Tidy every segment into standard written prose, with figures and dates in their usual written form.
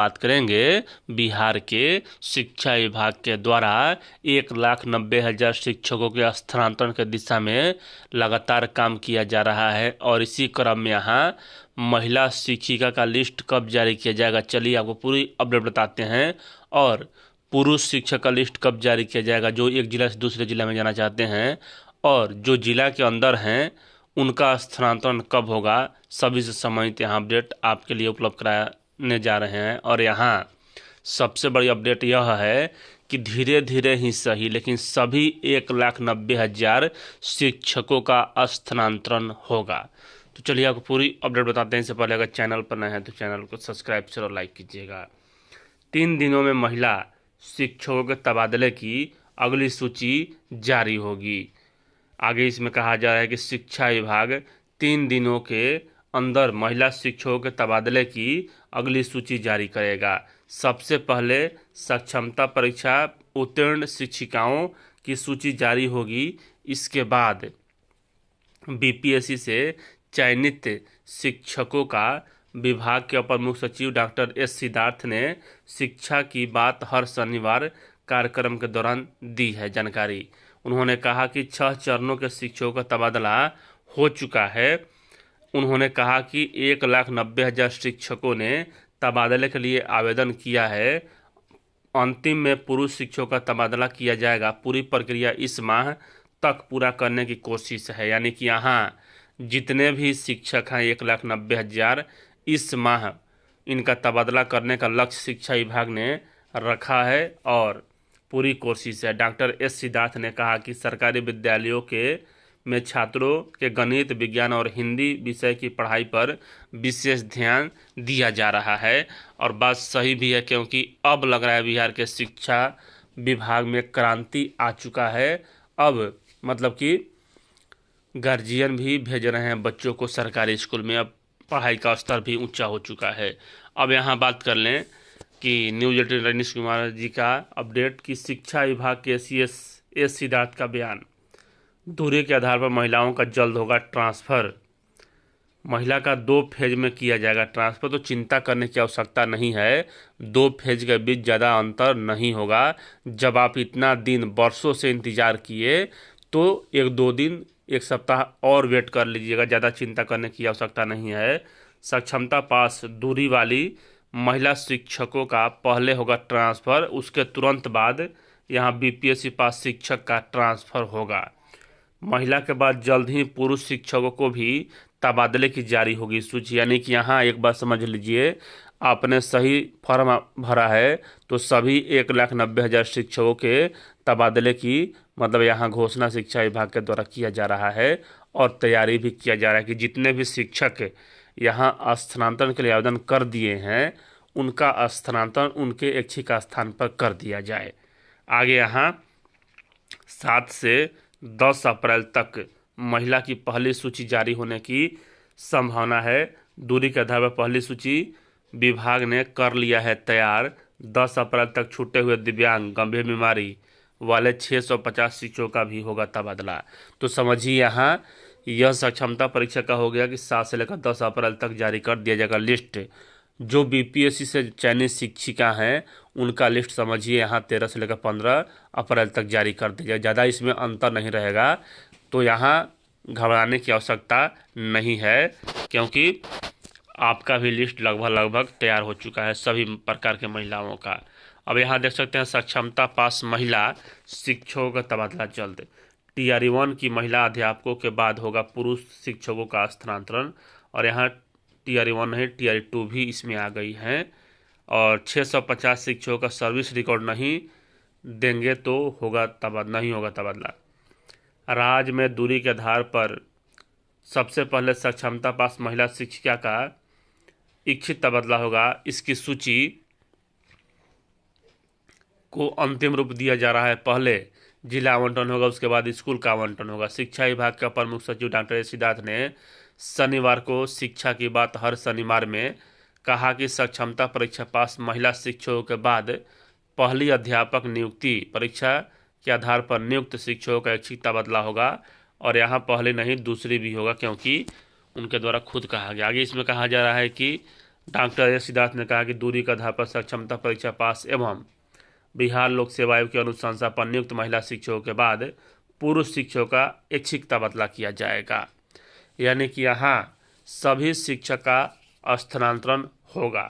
बात करेंगे बिहार के शिक्षा विभाग के द्वारा 1,90,000 शिक्षकों के स्थानांतरण के दिशा में लगातार काम किया जा रहा है। और इसी क्रम में यहाँ महिला शिक्षिका का लिस्ट कब जारी किया जाएगा, चलिए आपको पूरी अपडेट बताते हैं। और पुरुष शिक्षक का लिस्ट कब जारी किया जाएगा, जो एक जिला से दूसरे जिला में जाना चाहते हैं, और जो जिला के अंदर हैं उनका स्थानांतरण कब होगा, सभी से संबंधित यहाँ अपडेट आपके लिए उपलब्ध कराने जा रहे हैं। और यहाँ सबसे बड़ी अपडेट यह है कि धीरे धीरे ही सही लेकिन सभी 1,90,000 शिक्षकों का स्थानांतरण होगा। तो चलिए आपको पूरी अपडेट बताते हैं। इससे पहले अगर चैनल पर नए हैं तो चैनल को सब्सक्राइब और लाइक कीजिएगा। 3 दिनों में महिला शिक्षकों के तबादले की अगली सूची जारी होगी। आगे इसमें कहा जा रहा है कि शिक्षा विभाग 3 दिनों के अंदर महिला शिक्षकों के तबादले की अगली सूची जारी करेगा। सबसे पहले सक्षमता परीक्षा उत्तीर्ण शिक्षिकाओं की सूची जारी होगी। इसके बाद बीपीएससी से चयनित शिक्षकों का विभाग के अपर मुख्य सचिव डॉक्टर एस सिद्धार्थ ने शिक्षा की बात हर शनिवार कार्यक्रम के दौरान दी है जानकारी। उन्होंने कहा कि 6 चरणों के शिक्षकों का तबादला हो चुका है। उन्होंने कहा कि 1,90,000 शिक्षकों ने तबादले के लिए आवेदन किया है। अंतिम में पुरुष शिक्षकों का तबादला किया जाएगा। पूरी प्रक्रिया इस माह तक पूरा करने की कोशिश है। यानी कि यहाँ जितने भी शिक्षक हैं 1,90,000, इस माह इनका तबादला करने का लक्ष्य शिक्षा विभाग ने रखा है और पूरी कोशिश है। डॉक्टर एस सिद्धार्थ ने कहा कि सरकारी विद्यालयों के में छात्रों के गणित, विज्ञान और हिंदी विषय की पढ़ाई पर विशेष ध्यान दिया जा रहा है। और बात सही भी है क्योंकि अब लग रहा है बिहार के शिक्षा विभाग में क्रांति आ चुका है। अब मतलब कि गार्जियन भी भेज रहे हैं बच्चों को सरकारी स्कूल में। अब पढ़ाई का स्तर भी ऊंचा हो चुका है। अब यहाँ बात कर लें कि न्यूज 18 रजनीश कुमार जी का अपडेट कि शिक्षा विभाग के एस सिद्धार्थ का बयान, दूरी के आधार पर महिलाओं का जल्द होगा ट्रांसफ़र। महिला का 2 फेज में किया जाएगा ट्रांसफ़र, तो चिंता करने की आवश्यकता नहीं है। 2 फेज के बीच ज़्यादा अंतर नहीं होगा। जब आप इतना दिन वर्षों से इंतज़ार किए तो 1-2 दिन 1 सप्ताह और वेट कर लीजिएगा। ज़्यादा चिंता करने की आवश्यकता नहीं है। सक्षमता पास दूरी वाली महिला शिक्षकों का पहले होगा ट्रांसफ़र, उसके तुरंत बाद यहाँ बीपीएससी पास शिक्षक का ट्रांसफ़र होगा। महिला के बाद जल्द ही पुरुष शिक्षकों को भी तबादले की जारी होगी सूची। यानी कि यहाँ एक बात समझ लीजिए, आपने सही फॉर्म भरा है तो सभी 1,90,000 शिक्षकों के तबादले की मतलब यहाँ घोषणा शिक्षा विभाग के द्वारा किया जा रहा है। और तैयारी भी किया जा रहा है कि जितने भी शिक्षक यहाँ स्थानांतरण के लिए आवेदन कर दिए हैं उनका स्थानांतरण उनके इच्छित स्थान पर कर दिया जाए। आगे यहाँ 7 से 10 अप्रैल तक महिला की पहली सूची जारी होने की संभावना है। दूरी के आधार पर पहली सूची विभाग ने कर लिया है तैयार। 10 अप्रैल तक छूटे हुए दिव्यांग, गंभीर बीमारी वाले 650 शिक्षकों का भी होगा तबादला। तो समझिए यहाँ यह सक्षमता परीक्षा का हो गया कि 7 से लेकर 10 अप्रैल तक जारी कर दिया जाएगा लिस्ट। जो बीपीएससी से चयनित शिक्षिका हैं उनका लिस्ट समझिए यहाँ 13 से लेकर 15 अप्रैल तक जारी कर दिया जाएगा। ज़्यादा इसमें अंतर नहीं रहेगा। तो यहाँ घबराने की आवश्यकता नहीं है क्योंकि आपका भी लिस्ट लगभग तैयार हो चुका है सभी प्रकार के महिलाओं का। अब यहाँ देख सकते हैं सक्षमता पास महिला शिक्षकों का तबादला जल्द। TRE-1 की महिला अध्यापकों के बाद होगा पुरुष शिक्षकों का स्थानांतरण। और यहाँ TRE-1 नहीं TRE-2 भी इसमें आ गई हैं। और 650 शिक्षकों का सर्विस रिकॉर्ड नहीं देंगे तो नहीं होगा तबादला। राज्य में दूरी के आधार पर सबसे पहले सक्षमता पास महिला शिक्षिका का इच्छित तबादला होगा। इसकी सूची को अंतिम रूप दिया जा रहा है। पहले जिला आवंटन होगा, उसके बाद स्कूल का आवंटन होगा। शिक्षा विभाग के अपर मुख्य सचिव डॉक्टर एस सिद्धार्थ ने शनिवार को शिक्षा की बात हर शनिवार में कहा कि सक्षमता परीक्षा पास महिला शिक्षकों के बाद पहली अध्यापक नियुक्ति परीक्षा के आधार पर नियुक्त शिक्षकों का इच्छित तबादला होगा। और यहाँ पहले नहीं दूसरी भी होगा क्योंकि उनके द्वारा खुद कहा गया। आगे इसमें कहा जा रहा है कि डॉक्टर एस सिद्धार्थ ने कहा कि दूरी के आधार पर सक्षमता परीक्षा पास एवं बिहार लोक सेवा आयोग की अनुशंसा पर नियुक्त महिला शिक्षकों के बाद पुरुष शिक्षकों का ऐच्छिक तबादला किया जाएगा। यानी कि यहाँ सभी शिक्षक का स्थानांतरण होगा।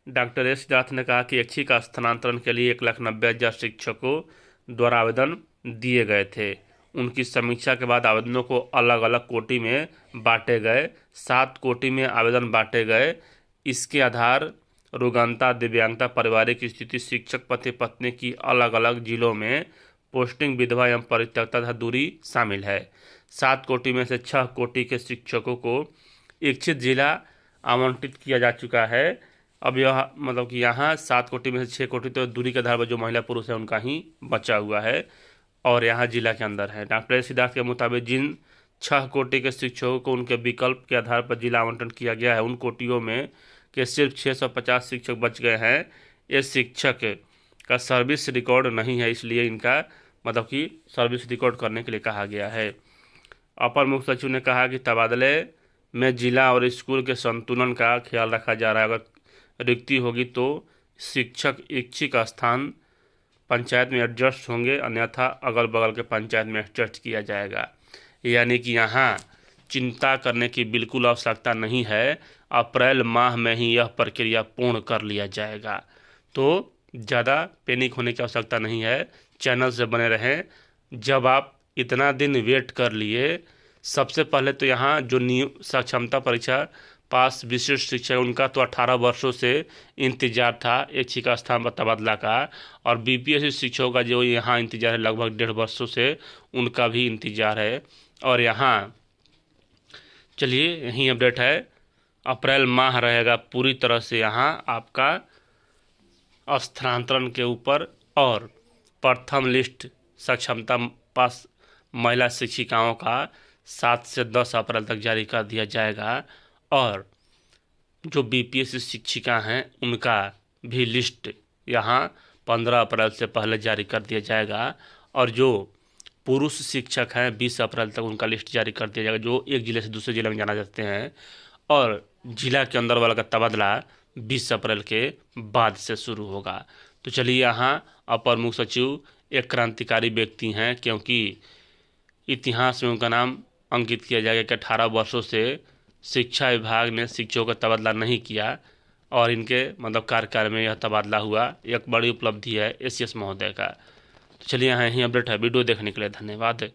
डॉक्टर एस सिद्धार्थ ने कहा कि ऐच्छिक स्थानांतरण के लिए 1,90,000 शिक्षकों द्वारा आवेदन दिए गए थे। उनकी समीक्षा के बाद आवेदनों को अलग अलग कोटि में बांटे गए। 7 कोटि में आवेदन बांटे गए। इसके आधार रुग्णता, दिव्यांगता, पारिवारिक स्थिति, शिक्षक पति पत्नी की अलग अलग जिलों में पोस्टिंग, विधवा एवं परित्यक्ता तथा दूरी शामिल है। 7 कोटि में से 6 कोटि के शिक्षकों को इच्छित जिला आवंटित किया जा चुका है। अब यह मतलब कि यहाँ 7 कोटि में से 6 कोटि तो दूरी के आधार पर जो महिला पुरुष है उनका ही बचा हुआ है और यहाँ जिला के अंदर है। डॉक्टर सिद्धार्थ के मुताबिक जिन 6 कोटि के शिक्षकों को उनके विकल्प के आधार पर जिला आवंटन किया गया है, उन कोटियों में के सिर्फ 650 शिक्षक बच गए हैं। ये शिक्षक का सर्विस रिकॉर्ड नहीं है, इसलिए इनका मतलब कि सर्विस रिकॉर्ड करने के लिए कहा गया है। अपर मुख्य सचिव ने कहा कि तबादले में जिला और स्कूल के संतुलन का ख्याल रखा जा रहा है। अगर रिक्ति होगी तो शिक्षक इच्छित स्थान पंचायत में एडजस्ट होंगे, अन्यथा अगल बगल के पंचायत में एडजस्ट किया जाएगा। यानी कि यहाँ चिंता करने की बिल्कुल आवश्यकता नहीं है। अप्रैल माह में ही यह प्रक्रिया पूर्ण कर लिया जाएगा, तो ज़्यादा पैनिक होने की आवश्यकता नहीं है। चैनल से बने रहें। जब आप इतना दिन वेट कर लिए, सबसे पहले तो यहाँ जो सक्षमता परीक्षा पास विशिष्ट शिक्षक उनका तो 18 वर्षों से इंतजार था ऐच्छिक स्थान पर तबादला का, और बीपीएससी शिक्षकों का जो यहाँ इंतजार है लगभग 1.5 वर्षों से, उनका भी इंतजार है। और यहाँ चलिए यही अपडेट है, अप्रैल माह रहेगा पूरी तरह से यहाँ आपका स्थानांतरण के ऊपर। और प्रथम लिस्ट सक्षमता पास महिला शिक्षिकाओं का 7 से 10 अप्रैल तक जारी कर दिया जाएगा। और जो बीपीएससी शिक्षिका हैं उनका भी लिस्ट यहाँ 15 अप्रैल से पहले जारी कर दिया जाएगा। और जो पुरुष शिक्षक हैं 20 अप्रैल तक उनका लिस्ट जारी कर दिया जाएगा, जो एक ज़िले से दूसरे ज़िले में जाना चाहते हैं। और जिला के अंदर वाला का तबादला 20 अप्रैल के बाद से शुरू होगा। तो चलिए यहाँ अपर मुख्य सचिव एक क्रांतिकारी व्यक्ति हैं, क्योंकि इतिहास में उनका नाम अंकित किया जाएगा कि 18 वर्षों से शिक्षा विभाग ने शिक्षकों का तबादला नहीं किया और इनके मतलब कार्यकाल में यह तबादला हुआ। एक बड़ी उपलब्धि है एसीएस महोदय का। तो चलिए यहाँ यही अपडेट है। वीडियो देखने के लिए धन्यवाद।